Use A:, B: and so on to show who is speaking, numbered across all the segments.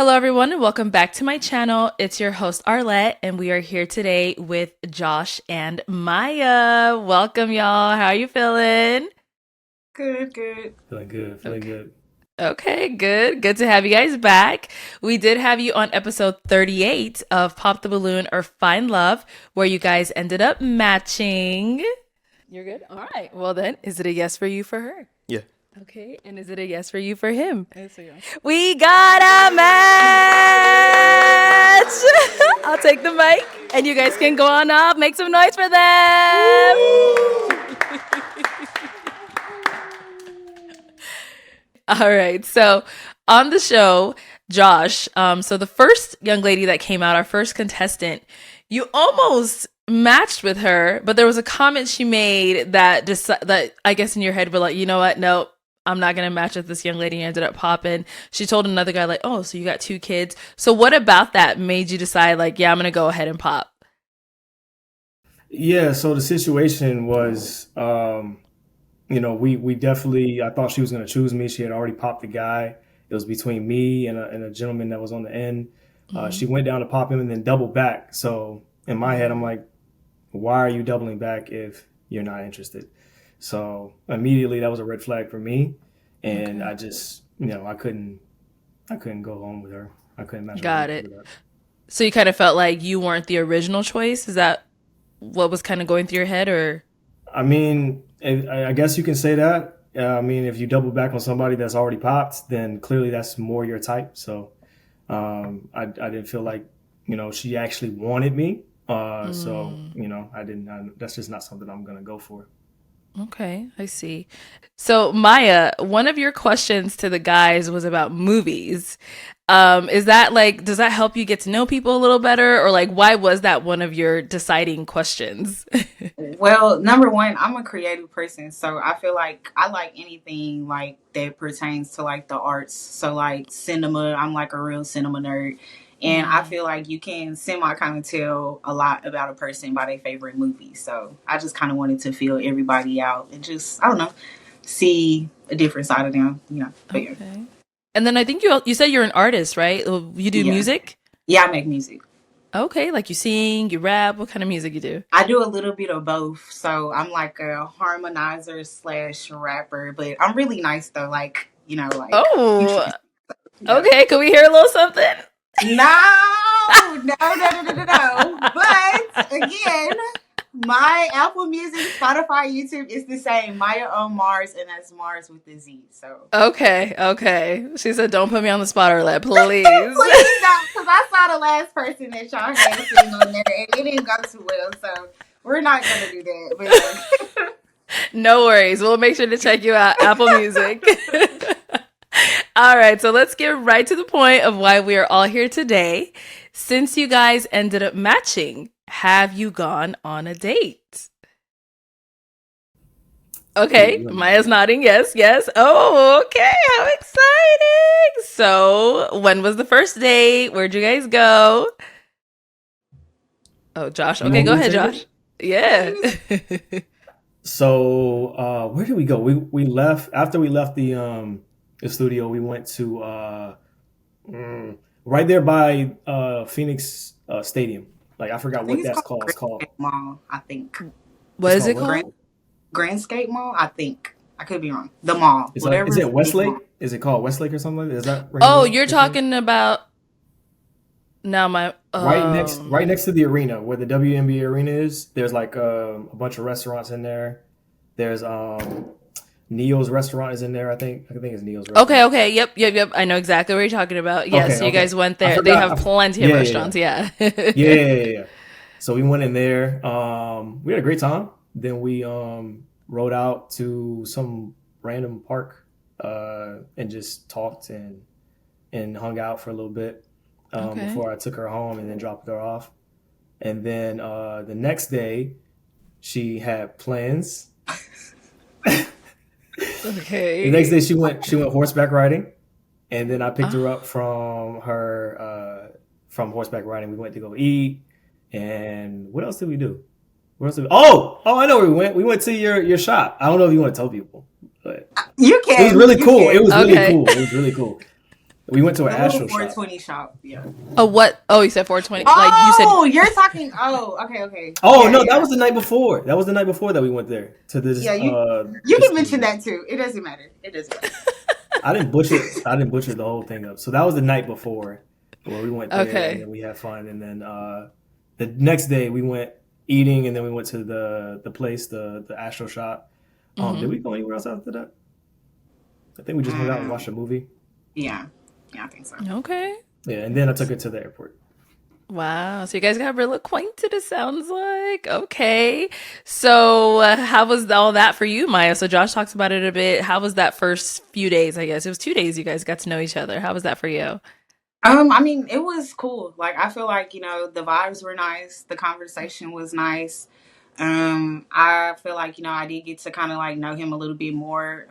A: Hello, everyone, and welcome back to my channel. It's your host, Arlette, and we are here today with Josh and Maya. Welcome, y'all. How are you feeling?
B: Good, good.
C: Feeling good.
A: Okay, good. Good to have you guys back. We did have you on episode 38 of Pop the Balloon or Find Love, where you guys ended up matching. You're good? All right. Well, then, is it a yes for you for her?
C: Yeah.
A: Okay, and is it a yes for you for him?
B: Yes, yeah.
A: We got a match! I'll take the mic, and you guys can go on up, make some noise for them! All right, so on the show, Josh, so the first young lady that came out, our first contestant, you almost matched with her, but there was a comment she made that that I guess in your head were like, you know what, nope. I'm not going to match with this young lady. And ended up popping. She told another guy like, oh, so you got 2 kids. So what about that made you decide like, yeah, I'm going to go ahead and pop?
C: Yeah, so the situation was, we definitely, I thought she was going to choose me. She had already popped the guy. It was between me and a gentleman that was on the end. She went down to pop him and then doubled back. So in my head, I'm like, why are you doubling back if you're not interested? So immediately that was a red flag for me. And I just, I couldn't go home with her. I couldn't match
A: Got
C: her
A: it.
C: with her.
A: So you kind of felt like you weren't the original choice. Is that what was kind of going through your head or?
C: I mean, I guess you can say that. I mean, if you double back on somebody that's already popped, then clearly that's more your type. So I didn't feel like, she actually wanted me. So, that's just not something I'm going to go for.
A: Okay, I see. So Maya, one of your questions to the guys was about movies. Is that like, does that help you get to know people a little better, or like, why was that one of your deciding questions?
B: Well, number one, I'm a creative person, so I feel like I like anything like that pertains to like the arts. So like cinema, I'm like a real cinema nerd. And I
A: Mm,
B: feel like you can semi kind of tell a lot about a person by their favorite movie. So I just kind of wanted to feel everybody out and just, I don't know, see a different side of them. But yeah,
A: okay. And then I think you said you're an artist, right? You do
B: yeah,
A: music?
B: yeah, I make music.
A: Okay, like you sing, you rap. What kind of music you do?
B: I do a little bit of both. So I'm like a harmonizer slash rapper, but I'm really nice though. Like, like you
A: Oh,
B: should, yeah.
A: okay. Can we hear a little something?
B: No, no, no, no, no, no, no. But again, my Apple Music, Spotify, YouTube is the same. Maya on Mars, and that's Mars with the Z. So
A: Okay, okay. She said, "Don't put me on the spot, or let, please."
B: please don't, because I saw the last person that y'all had sitting on there, and it didn't go too well. So we're not gonna do that. But
A: No worries. We'll make sure to check you out, Apple Music. All right, so let's get right to the point of why we are all here today. Since you guys ended up matching, have you gone on a date? Okay, Maya's nodding. Yes, yes. Oh, okay. How exciting. So, when was the first date? Where'd you guys go? Oh, Josh.
C: You
A: Okay,
C: want
A: go
C: me to
A: ahead,
C: take
A: Josh.
C: it?
A: Yeah.
C: So where did we go? We left after we left the studio. We went to right there by Phoenix Stadium. Like I
B: I
C: forgot
B: think
C: what
B: it's
C: that's
B: called
C: called. It's
B: Grand
C: called
B: Skate Mall. I think
A: What
C: it's
A: is
C: called
A: it
C: what?
B: Grand
A: called?
B: Grand Skate Mall. I think I could be wrong. The mall,
C: It's like is
B: whatever
C: it
B: big mall.
C: Westlake? Is it called Westlake or something like that? Does that ring a
A: Oh,
C: bell
A: you're
C: with you?
A: talking about now my
C: Right next to the arena where the WNBA arena is. There's like a bunch of restaurants in there. There's Neo's restaurant is in there. I think it's Neo's
A: Okay,
C: restaurant.
A: okay. Yep. I know exactly what you're talking about. Yes,
C: Okay,
A: so you
C: okay.
A: guys went
C: I
A: there. They
C: forgot.
A: have plenty of
C: Yeah, yeah, yeah.
A: restaurants, yeah.
C: Yeah, yeah, yeah, yeah. So we went in there. We had a great time. Then we rode out to some random park and just talked and hung out for a little bit
A: Okay.
C: before I took her home and then dropped her off. And then the next day, she had plans. The next
A: Okay.
C: day, she went horseback riding, and then I picked her up from horseback riding. We went to go eat, and what else did we do? Where else did we, oh, I know where we went. We went to your shop. I don't know if you want to tell people, but
B: You
C: it was
B: can,
C: really
B: you
C: cool. It
B: can.
C: was really
A: Okay.
C: cool. It was really cool. We went to an
B: The little
C: Astro shop.
B: 420 shop. Yeah.
A: Oh, what? Oh, you said 420.
B: Oh,
A: Like you said.
B: you're talking. Oh, okay.
C: Oh
B: Yeah,
C: no,
B: yeah.
C: that was the night before. That was the night before that we went there to this.
B: Yeah, you
C: this
B: can mention
C: studio.
B: that too. It doesn't matter. It doesn't matter.
C: I didn't butcher the whole thing up. So that was the night before where we went there
A: Okay.
C: and then we had fun. And then the next day we went eating and then we went to the place, the Astro shop. Did we go anywhere else after that? I think we just went out and watched a movie.
B: Yeah, I think so.
A: Okay.
C: Yeah, and then I took her to the airport.
A: Wow. So you guys got real acquainted, it sounds like. Okay. So how was all that for you, Maya? So Josh talks about it a bit. How was that first few days, I guess? It was 2 days you guys got to know each other. How was that for you?
B: I mean, it was cool. Like, I feel like, the vibes were nice. The conversation was nice. I feel like, I did get to kind of like know him a little bit more,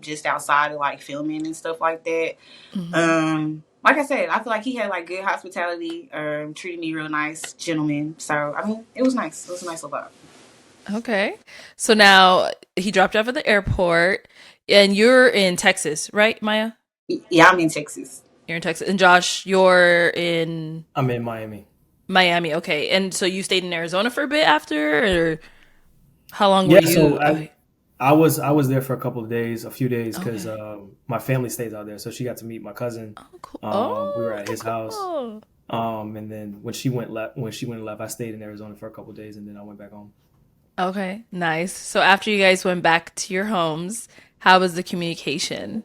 B: just outside of like filming and stuff like that. Like I said, I feel like he had like good hospitality, treated me real nice, gentleman. So, I mean, it was nice. It was a nice little vibe.
A: Okay. So now he dropped you off at the airport and you're in Texas, right, Maya?
B: Yeah, I'm in Texas.
A: You're in Texas. And Josh, you're in
C: I'm in Miami.
A: Miami. Okay. And so you stayed in Arizona for a bit after, or how long were
C: Yeah,
A: you?
C: so
A: Okay.
C: I was there for a few days because
A: Okay.
C: my family stays out there, so she got to meet my cousin.
A: Oh, cool.
C: We were at his house.
A: Cool.
C: And then when she went and left, I stayed in Arizona for a couple days, and then I went back home.
A: Okay. Nice. So after you guys went back to your homes, how was the communication?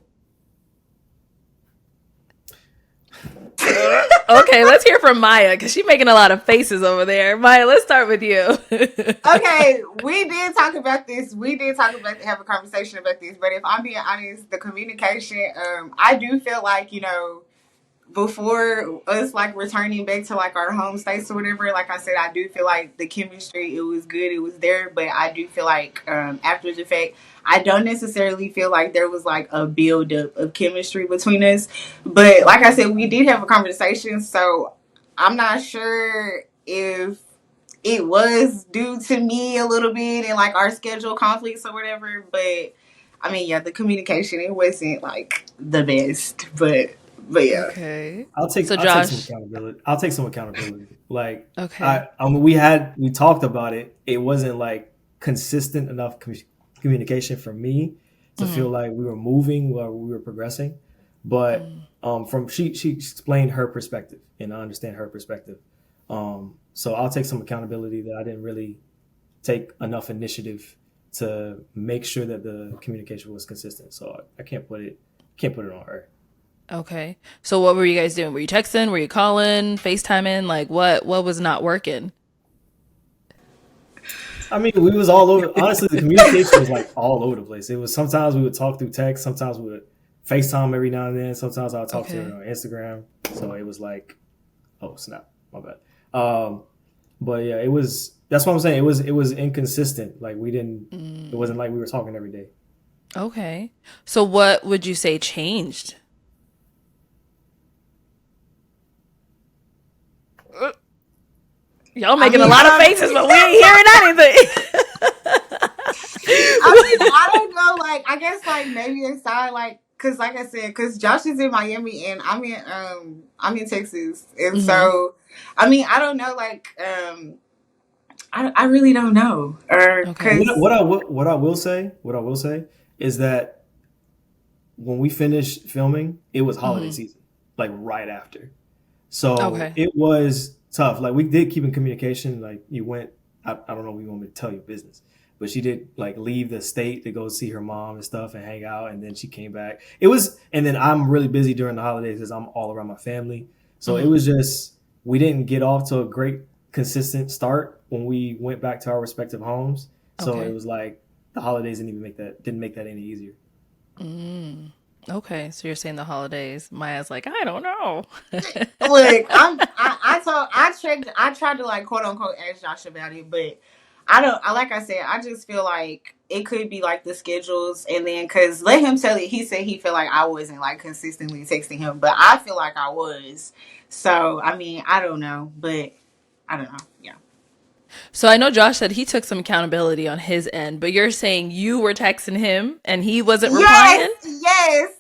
A: Okay, let's hear from Maya because she's making a lot of faces over there. Maya, let's start with you.
B: Okay, we did talk about this. We did have a conversation about this. But if I'm being honest, the communication, I do feel like, before us like returning back to like our home states or whatever, like I said, I do feel like the chemistry, it was good, it was there. But I do feel like after the fact, I don't necessarily feel like there was like a build up of chemistry between us. But like I said, we did have a conversation, so I'm not sure if it was due to me a little bit and like our schedule conflicts or whatever. But I mean, yeah, the communication, it wasn't like the best, but yeah.
A: Okay.
C: I'll take
A: So
C: some
A: Josh,
C: accountability. I'll take some accountability. Like
A: okay.
C: I mean, we talked about it. It wasn't like consistent enough communication for me to feel like we were moving or we were progressing. But from she explained her perspective, and I understand her perspective. So I'll take some accountability that I didn't really take enough initiative to make sure that the communication was consistent. So I can't put it on her.
A: Okay. So what were you guys doing? Were you texting? Were you calling? FaceTiming? Like what was not working?
C: I mean, we was all over. Honestly, the communication was like all over the place. It was sometimes we would talk through text, sometimes we would FaceTime every now and then. Sometimes I'll talk to her on Instagram. So it was like, oh snap, my bad. But yeah, it was. That's what I'm saying. It was inconsistent. Like we didn't. It wasn't like we were talking every day.
A: Okay. So what would you say changed? Y'all making a lot of faces, but we ain't hearing anything.
B: I mean, I don't know. Like, I guess, like maybe inside, like, cause like I said, cause Josh is in Miami and I'm in Texas, and so, I mean, I don't know. Like, I really don't know. Or
A: Okay.
B: cause
C: What I will say is that when we finished filming, it was holiday season, like right after. So
A: Okay.
C: it was tough. Like we did keep in communication. Like you went, I don't know if you want me to tell you business, but she did like leave the state to go see her mom and stuff and hang out. And then she came back. And then I'm really busy during the holidays because I'm all around my family. So it was just, we didn't get off to a great consistent start when we went back to our respective homes. So
A: Okay.
C: it was like the holidays didn't make that any easier.
A: Okay. So you're saying the holidays. Maya's like, I don't know.
B: look, I tried to like quote unquote ask Josh about it, but like I said, I just feel like it could be like the schedules, and then cause let him tell it. He said he felt like I wasn't like consistently texting him, but I feel like I was. So I mean, I don't know, but I don't know. Yeah.
A: So I know Josh said he took some accountability on his end, but you're saying you were texting him and he wasn't replying?
B: Yes, Yes.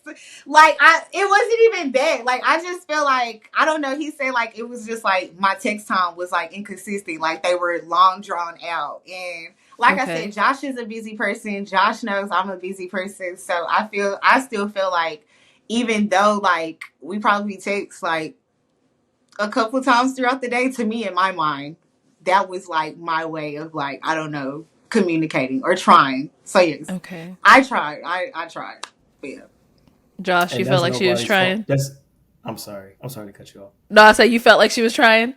B: Like it wasn't even that. Like I just feel like I don't know. He said like it was just like my text time was like inconsistent. Like they were long drawn out. And like I said,
A: Okay.
B: Josh is a busy person. Josh knows I'm a busy person. So I still feel like even though like we probably text like a couple times throughout the day, to me in my mind, that was like my way of like, I don't know, communicating or trying. So yes,
A: Okay.
B: I tried. I tried. But yeah.
A: Josh, you
C: And
A: felt
C: that's
A: like she was
C: nobody's fault.
A: trying?
C: That's I'm sorry. I'm sorry to cut you off.
A: No, I said you felt like she was trying?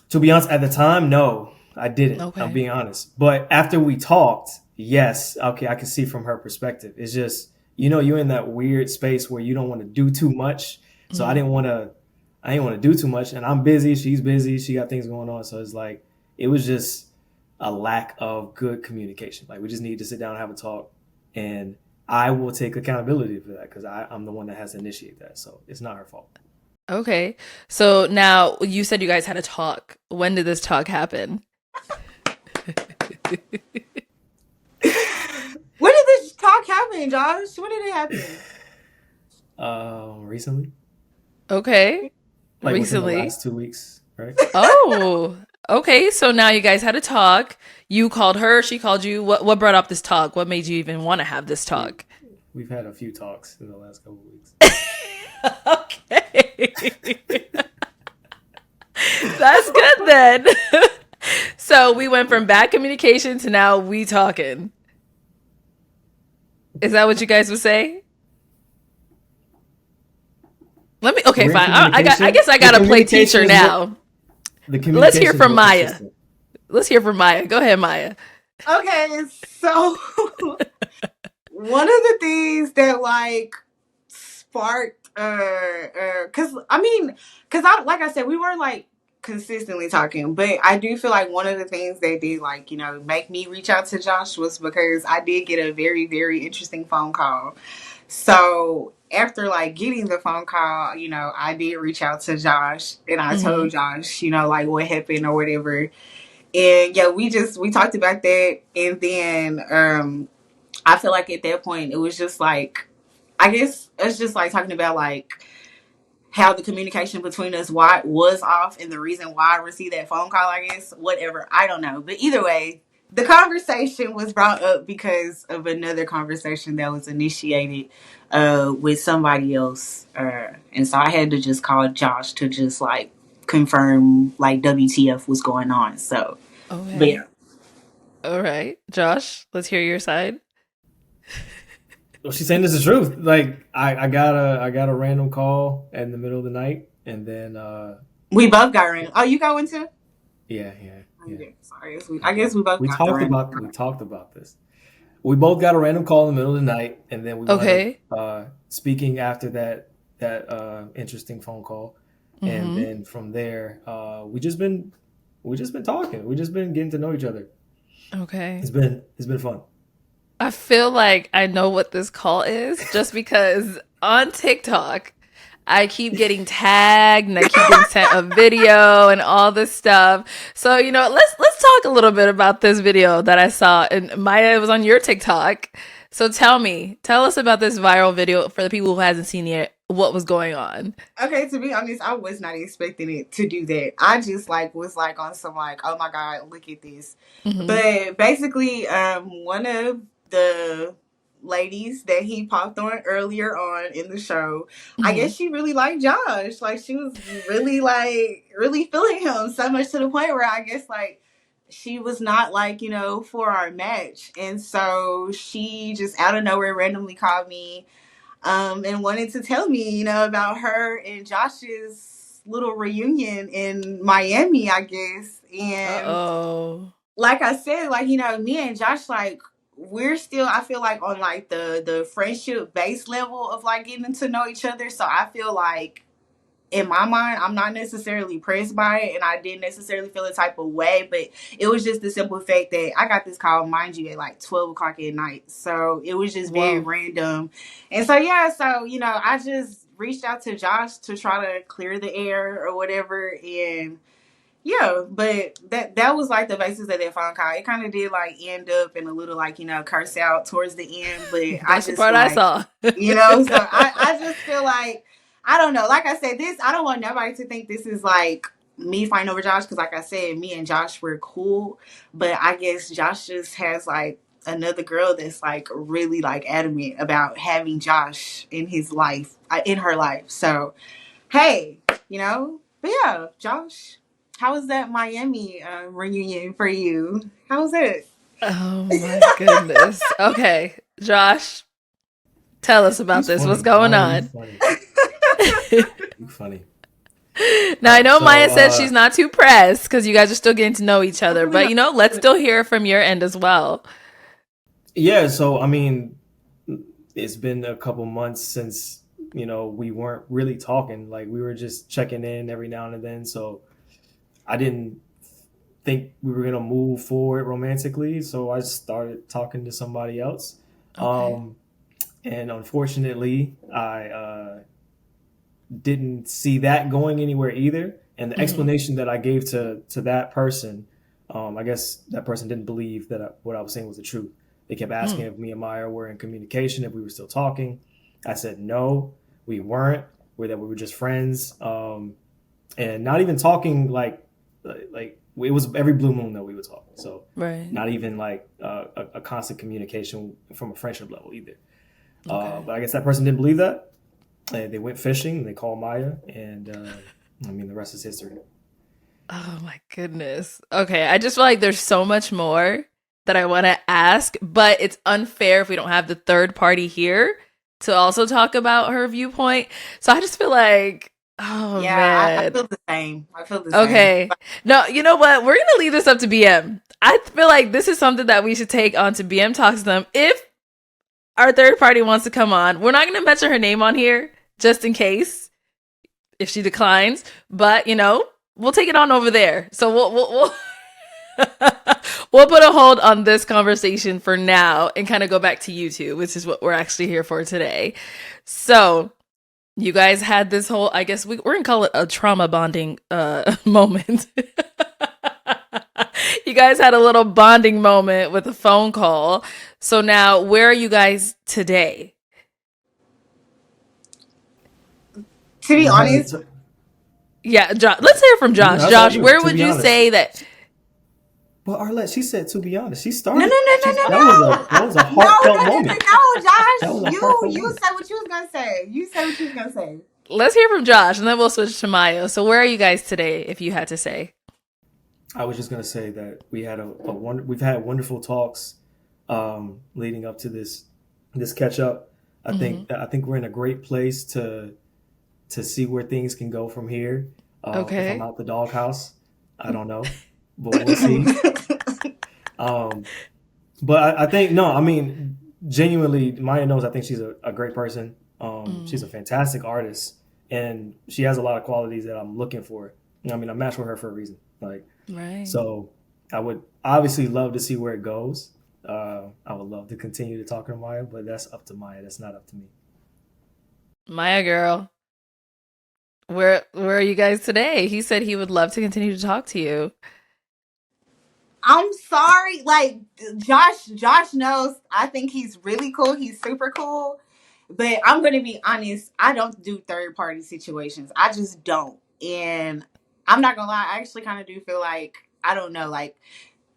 C: To be honest, at the time, no, I didn't. I'm
A: Okay.
C: being honest. But after we talked, yes, okay, I can see from her perspective. It's just, you're in that weird space where you don't want to do too much. So
A: Mhm.
C: I didn't want to do too much. And I'm busy. She's busy. She got things going on. So it's like, it was just a lack of good communication. Like we just need to sit down and have a talk. And I will take accountability for that because I'm the one that has to initiate that. So it's not her fault.
A: Okay. So now you said you guys had a talk. When did this talk happen?
B: When did this talk happen, Josh? When did it happen?
C: Recently,
A: Okay.
C: like within the
A: Recently.
C: last 2 weeks, right?
A: Oh. Okay. So now you guys had a talk. You called her, she called you. What brought up this talk? What made you even want to have this
C: We,
A: talk?
C: we've had a few talks in the last couple of weeks.
A: Okay. That's good then. So we went from bad communication to now we talking. Is that what you guys would say? Let me. Okay,
C: We're in
A: fine. I
C: communication.
A: guess I
C: The
A: gotta play
C: communication
A: teacher
C: is what
A: now.
C: the
A: Let's hear
C: communication is
A: from
C: what's
A: Maya.
C: consistent.
A: Let's hear from Maya. Go ahead, Maya.
B: Okay, so one of the things that like sparked because I like I said we were like consistently talking, but I do feel like one of the things that did like make me reach out to Josh was because I did get a very very interesting phone call. So after like getting the phone call, I did reach out to Josh and I
A: Mm-hmm.
B: told Josh, like what happened or whatever. And yeah, we talked about that, and then I feel like at that point it was just like I guess it's just like talking about like how the communication between us why was off and the reason why I received that phone call, I guess. Whatever. I don't know. But either way, the conversation was brought up because of another conversation that was initiated with somebody else. And so I had to just call Josh to just like confirm like WTF was going on. So but yeah.
A: Okay. All right, Josh. Let's hear your side.
C: Well, she's saying this is the truth. Like I got a random call in the middle of the night, and then
B: We both got random. Oh, you go into?
C: yeah.
B: Sorry. I guess we both
C: We
B: got the
C: talked
B: random.
C: about we talked about this. We both got a random call in the middle of the night, and then we wound up
A: Okay.
C: speaking after that interesting phone call, and
A: Mm-hmm.
C: then from there we just been talking. We just been getting to know each other.
A: Okay.
C: It's been fun.
A: I feel like I know what this call is just because on TikTok, I keep getting tagged and I keep getting sent a video and all this stuff. So, let's talk a little bit about this video that I saw and Maya was on your TikTok. So tell us about this viral video for the people who hasn't seen it. What was going on?
B: Okay, to be honest, I was not expecting it to do that. I just like was like on some like, oh my god, look at this.
A: Hmm.
B: But basically, one of the ladies that he popped on earlier on in the show, I
A: Hmm.
B: guess she really liked Josh. Like she was really like really feeling him so much to the point where I guess like she was not like, for our match. And so she just out of nowhere randomly called me and wanted to tell me, about her and Josh's little reunion in Miami, I guess. And
A: Uh-oh.
B: like I said, like, me and Josh, like, we're still, I feel like, on like the friendship base level of like getting to know each other. So I feel like in my mind, I'm not necessarily pressed by it, and I didn't necessarily feel a type of way, but it was just the simple fact that I got this call, mind you, at like 12 o'clock at night. So it was just very
A: Whoa.
B: random. And so, yeah, so, I just reached out to Josh to try to clear the air or whatever. And Yeah, but that was like the basis of that phone call. It kind of did like end up in a little like curse out towards the end, but I
A: That's the
B: just
A: part
B: feel
A: I
B: like
A: saw.
B: so I just feel like I don't know. Like I said, this I don't want nobody to think this is like me fighting over Josh because like I said, me and Josh were cool, but I guess Josh just has like another girl that's like really like adamant about having Josh in his life, in her life. So hey, but yeah, Josh, how was that Miami reunion for you? How was it?
A: Oh my goodness. Okay, Josh, tell us about
C: He's
A: this. What's
C: funny.
A: going
C: Maya, you
A: on?
C: funny. You funny.
A: Now, I know
C: So
A: Maya said she's not too pressed because you guys are still getting to know each other, but let's still hear from your end as well.
C: yeah, so I mean, it's been a couple months since we weren't really talking. Like we were just checking in every now and then. So I didn't think we were gonna move forward romantically. So I started talking to somebody else.
A: Okay.
C: Um, and unfortunately, I didn't see that going anywhere either. And the
A: Hmm.
C: explanation that I gave to that person, I guess that person didn't believe that what I was saying was the truth. They kept asking
A: Mm.
C: if me and Maya were in communication, if we were still talking. I said no, we weren't. That we were just friends, and not even talking like it was every blue moon that we would talk. So
A: Right.
C: not even like a constant communication from a friendship level either.
A: Okay.
C: But I guess that person didn't believe that. They went fishing. They called Maya, and I mean the rest is history.
A: Oh my goodness. Okay, I just feel like there's so much more that I want to ask, but it's unfair if we don't have the third party here to also talk about her viewpoint. So I just feel like, oh
B: Yeah, I
A: man.
B: feel the same. I feel the same.
A: Okay. No, you know what? We're going to leave this up to BM. I feel like this is something that we should take on to BM Talks to them. If our third party wants to come on, we're not going to mention her name on here just in case if she declines, but we'll take it on over there. So we'll put a hold on this conversation for now and kind of go back to you two, which is what we're actually here for today. So you guys had this whole, I guess we're gonna call it a trauma bonding moment. You guys had a little bonding moment with a phone call. So now, where are you guys today?
B: To be honest,
A: Yeah, Josh, let's hear from Josh.
C: That's all
A: Josh,
C: you.
A: where
C: To
A: would
C: be
A: you
C: honest,
A: say that?
C: but Arlette, she said to be honest. She
B: no, no,
C: started.
B: no, no,
C: She
B: no,
C: that was
B: no.
C: a
B: No,
C: heartfelt
B: no, no, no,
C: moment.
B: no,
C: That
B: Josh.
C: was a
B: You
C: heartfelt
B: you
C: moment.
B: said what you was gonna say. You said what you was gonna say.
A: Let's hear from Josh, and then we'll switch to Maya. So, where are you guys today, if you had to say?
C: I was just gonna say that we had we've had wonderful talks leading up to this catch up.
A: Hmm.
C: I think we're in a great place to see where things can go from here. If I'm
A: Okay.
C: out the doghouse, I don't know, but we'll see. Um, but I think no, I mean genuinely, Maya knows. I think she's a great person. She's a
A: Mm,
C: fantastic artist, and she has a lot of qualities that I'm looking for. I mean, I matched with her for a reason. Like
A: right.
C: so, I would obviously love to see where it goes. I would love to continue to talk to Maya, but that's up to Maya. That's not up to me.
A: Maya girl, where are you guys today? He said he would love to continue to talk to you.
B: I'm sorry. Like Josh knows I think he's really cool. He's super cool. But I'm gonna be honest, I don't do third party situations. I just don't. And I'm not gonna lie, I actually kind of do feel like I don't know, like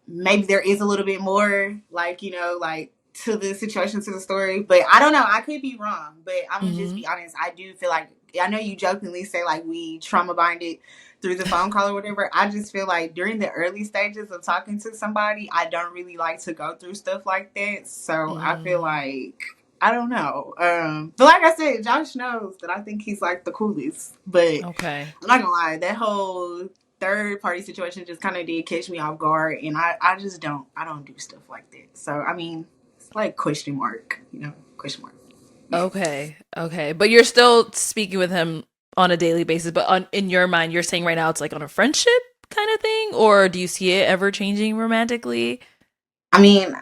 B: maybe there is a little bit more like like to the situation, to the story, but I don't know, I could be wrong, but I'm gonna just
A: Hmm.
B: be honest, I do feel like I know you jokingly say like we trauma bonded through the phone call or whatever. I just feel like during the early stages of talking to somebody, I don't really like to go through stuff like that, so I feel
A: Mm,
B: like I don't know. But like I said, Josh knows that I think he's like the coolest. But
A: okay.
B: I'm not gonna lie, that whole third party situation just kind of did catch me off guard, and I just don't do stuff like that. So I mean, it's like question mark, question mark.
A: Okay. Okay. But you're still speaking with him on a daily basis, but in your mind, you're saying right now it's like on a friendship kind of thing, or do you see it ever changing romantically?
B: I mean,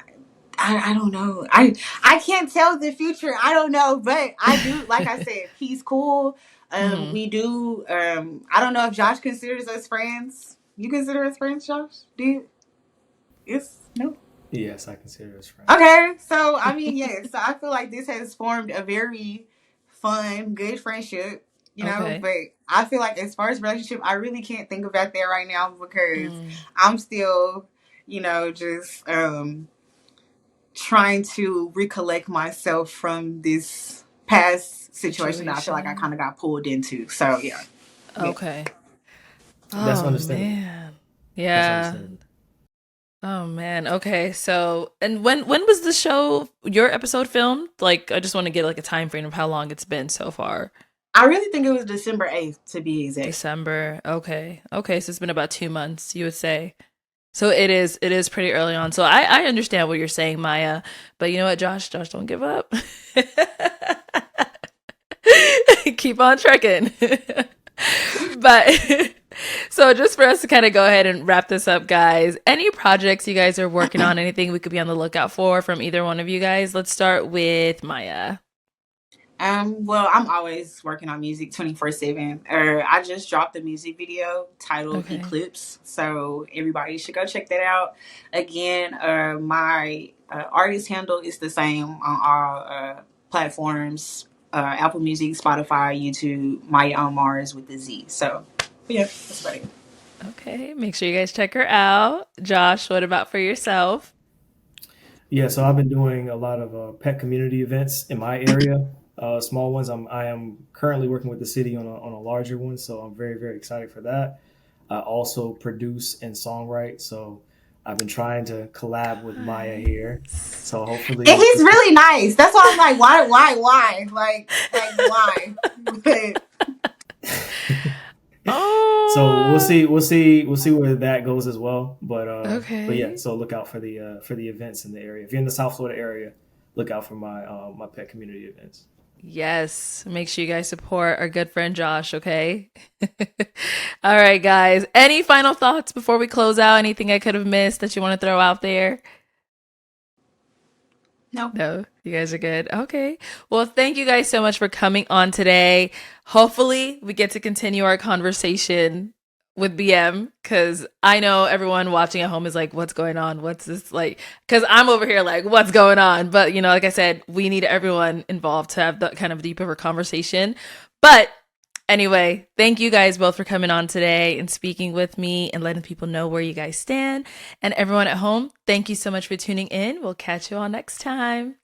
B: I don't know. I can't tell the future. I don't know, but I do. Like I said, he's cool.
A: Hmm.
B: We do. I don't know if Josh considers us friends. You consider us friends, Josh? Do you? It's no.
C: Yes, I consider us friends.
B: Okay, so I mean, yes. So I feel like this has formed a very fun, good friendship. You know,
A: Okay.
B: but I feel like as far as relationship, I really can't think about that right now because
A: Mm,
B: I'm still, just trying to recollect myself from this past situation that I feel like I
A: situation.
B: kind of got pulled into. So yeah.
A: Okay.
C: That's
A: Oh
C: understandable.
A: man.
C: That's
A: Yeah.
C: understandable.
A: Oh man. Okay. So, and when was the show your episode filmed? Like, I just want to get like a time frame of how long it's been so far.
B: I really think it was December 8th to be exact.
A: December. Okay. Okay. So it's been about 2 months, you would say. So it is pretty early on. So I understand what you're saying, Maya. But you know what, Josh? Josh, don't give up. Keep on trekking. But so just for us to kind of go ahead and wrap this up, guys, any projects you guys are working on, anything we could be on the lookout for from either one of you guys? Let's start with Maya.
B: Well, I'm always working on music 24/7. I just dropped a music video titled
A: Okay.
B: Eclipse, so everybody should go check that out. Again, my artist handle is the same on all platforms: Apple Music, Spotify, YouTube. Maya on Mars with the Z. So, yeah, that's about it.
A: Okay. Make sure you guys check her out. Josh, what about for yourself?
C: Yeah, so I've been doing a lot of pet community events in my area, small ones. I am currently working with the city on a larger one, so I'm very very excited for that. I also produce and songwrite, so I've been trying to collab with Maya here.
A: Nice.
C: So
B: And
C: hopefully
B: he's
C: this could.
B: really nice. That's why I'm like, why? Like, why? But
C: So we'll
A: Oh,
C: see, we'll see where that goes as well. But yeah,
A: okay.
C: so look out for the events in the area. If you're in the South Florida area, look out for my pet community events.
A: Yes. Make sure you guys support our good friend Josh, okay? All right, guys. Any final thoughts before we close out? Anything I could have missed that you want to throw out there?
B: no.
A: No, you guys are good. Okay. Well, thank you guys so much for coming on today. Hopefully, we get to continue our conversation with BM because I know everyone watching at home is like, what's going on? What's this like? Because I'm over here like, what's going on? But, like I said, we need everyone involved to have that kind of deeper conversation. But anyway, thank you guys both for coming on today and speaking with me and letting people know where you guys stand. And everyone at home, thank you so much for tuning in. We'll catch you all next time.